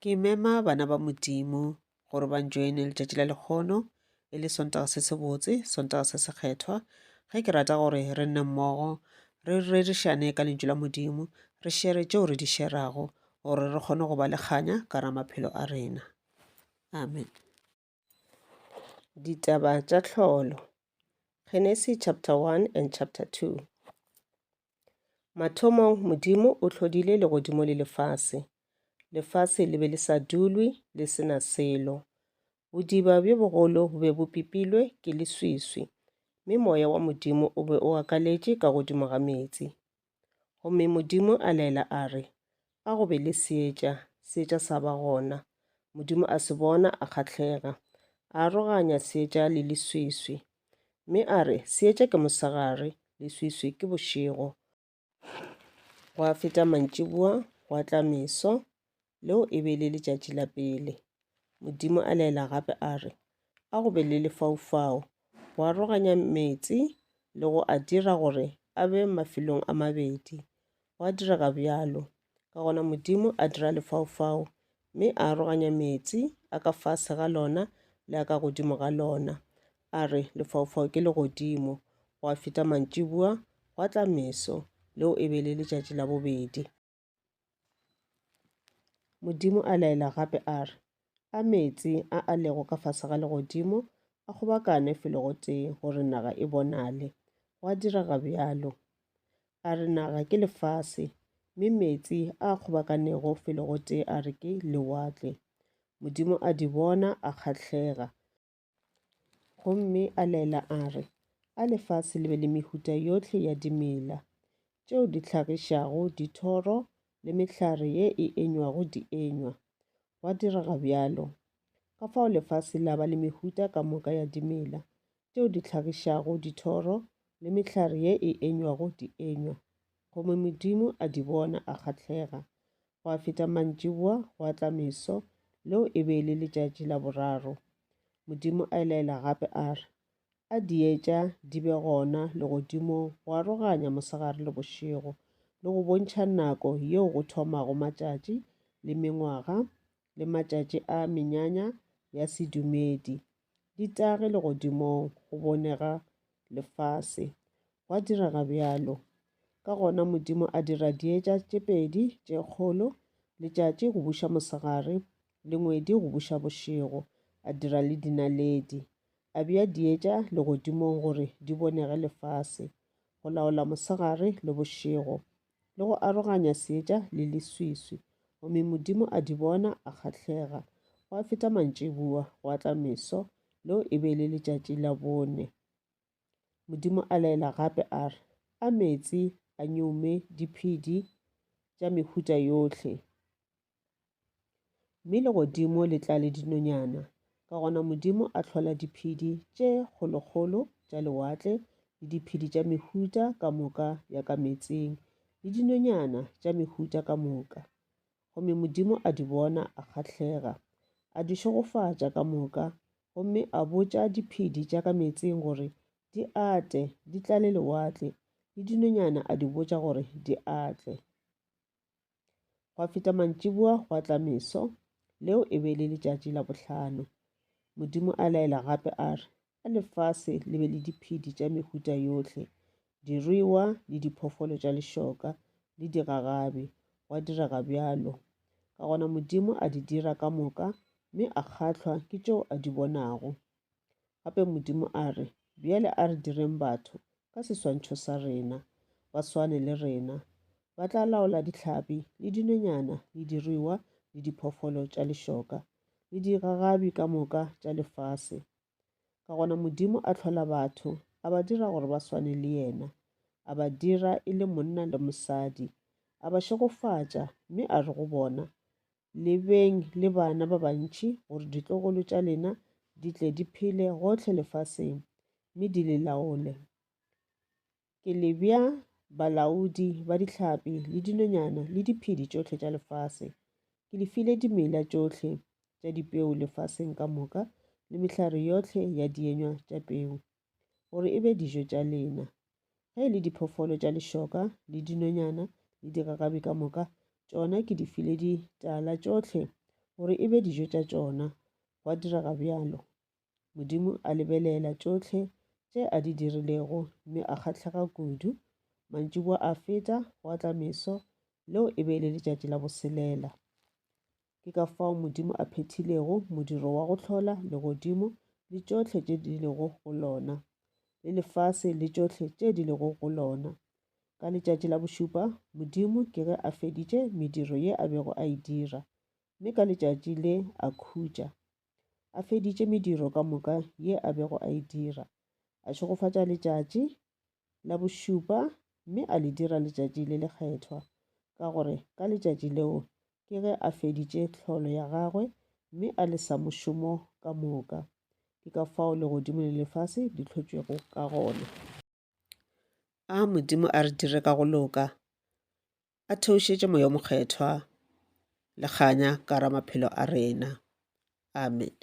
Ke mema bana ba Modimo gore ba njoine letšatši la lekgono e le Sontaga se se botse, Sontaga se se kgethwa. Ge ke rata gore re nne mmogo re rerišane ka lentšu la Modimo, re šere tšeo re di šerago gore re kgone go ba le kganya ka ra maphelo a rena. Amen. Ditaba tša Hlolo, Genesis chapter 1 and chapter 2. Mathomong Modimo o hlodile legodimo le lefase. Lefase le be le sa dulwe le sena selo. Bodiba bjo bogolo bo be bo pipilwe ke leswiswi, mme moya wa Modimo o be o akaletše ka godimo ga metsi. Gomme Modimo a laela a re, a go be le seetša sa ba gona. Modimo a se bona a kgahlega, a aroganya seetša le leswiswi, mme a re, seetša ke mosegare, leswiswi ke bošego. Gwa feta mantšiboa, gwa tla meso, leo e be le letšatši la pele. Modimo a laela gape a re, a go be le lefaufau, go aroganya metsi le go a dira gore a be mafelong a mabedi. Go a direga bjalo, ka gona Modimo a dira lefaufau, mme a aroganya metsi a ka fase ga lona le a ka godimo ga lona. A re, lefaufau ke legodimo, go a feta mantšiboa, go a tla meso, leo e be le letšatši la bobedi. Modimo a laela gape a re, a metsi a lego ka fase ga legodimo a kgobakane felo go tee gore naga e bonale. Go a direga bjalo. A re naga ke lefase, mme metsi a kgobakanego felo go tee a re ke lewatle. Modimo a di bona a kgahlega. Gomme a laela a re, a lefase le be le mehuta yohle ya dimela, tšeo di hlagišago dithoro le mehlare ye e enywago di enywa. Gwa direga bjalo. Ka fao lefase la ba le mehuta ka moka ya dimela, tšeo di hlagišago dithoro le mehlare ye e enywago di enywa. Gomme Modimo a di bona a kgahlega. Go a feta mantšiboa, go a tla meso, leo e be le letšatši la boraro. Modimo a laela gape a re, a dietša di be gona legodimong go aroganya mosegare le bošego, le go bontšha nako yeo go thomago matšatši le mengwaga le matšatši a menyanya ya sedumedi. Ditage legodimong go bonega lefase. Gwa direga bjalo. Ka gona Modimo a dira dietša tše pedi tše kgolo, letšatši go buša mosegare le ngwedi go buša bošego, a dira le dinaledi. A bea dietša legodimong gore di bonege lefase, go laola mosegare le bošego, le go aroganya seetša le leswiswi. Gomme Modimo a di bona a kgahlega. Go a feta mantšiboa, go a tla meso, leo e be le letšatši la bone. Modimo a laela gape a re, a metsi a nyume diphedi tša mehuta yohle, mme legodimo le tla le dinonyana. Ka gona Modimo a hlola diphedi tše kgolokgolo tša lewatle le diphedi tša mehuta ka moka ya ka metsing le dinonyana tša mehuta ka moka. Gomme Modimo a di bona a kgahlega, a di šogofatša ka moka, gomme a botša diphedi tša ka metsing gore di ate di tlale lewatle, le dinonyana a di botša gore di atle. Gwa feta mantšiboa, gwa tla meso, leo e be le letšatši la bohlano. Modimo a laela gape a re, a lefase le be le diphedi tša mehuta yohle, diruiwa le diphoofolo tša lešoka le digagabi. Gwa direga bjalo. Ka gona Modimo a di dira ka moka, mme a kgahlwa ke tšeo a di bonago. Gape Modimo a re, bjale a re direng batho ka seswantšho sa rena, ba swane le rena. Ba tla laola dihlapi le dinonyana le diruiwa le diphoofolo tša lešoka le digagabi ka moka tša lefase. Ka gona Modimo a hlola batho, a ba dira gore ba swane le yena, a ba dira e le monna le mosadi, a ba šogofatša, mme a re go bona, le beng le bana ba bantši gore ditlogolo tša lena di tle di phele gohle lefaseng, mme di le laole. Ke le bea balaodi ba dihlapi le dinonyana le diphedi tšohle tša lefase. Ke le file dimela tšohle tša dipeu lefaseng ka moka le mehlare yohle ya dienywa tša peu, gore e be dijo tša lena. Ge le diphoofolo tša lešoka le dinonyana le digagabi ka moka, tšona ke di file ditala tšohle gore e be dijo tša tšona. Gwa direga bjalo. Modimo a lebelela tšohle tše a di dirilego, mme a kgahlega kudu. Mantšiboa a feta, gwa tla meso, leo e be le letšatši la boselela. Ke ka fao Modimo a phethilego modiro wa go hlola legodimo le tšohle tše di lego go lona, le lefase le tšohle tše di lego go lona. Ka letšatši la bošupa, Modimo ke ge a feditše mediro ye a bego a e dira, mme ka letšatši le a khutša. A feditše mediro ka moka ye a bego a e dira. A šogofatša letšatši la bošupa, mme a le dira letšatši le lekgethwa, ka gore ka letšatši leo ke ge a feditše hlolo ya gagwe, mme a le sa mošomo ka moka. Ke ka fao legodimo le lefase di hlotšwego ka gona. A Modimo a re dire ka go loka, a theošetše moya mokgethwa le kganya ka ra maphelo a rena. Amen.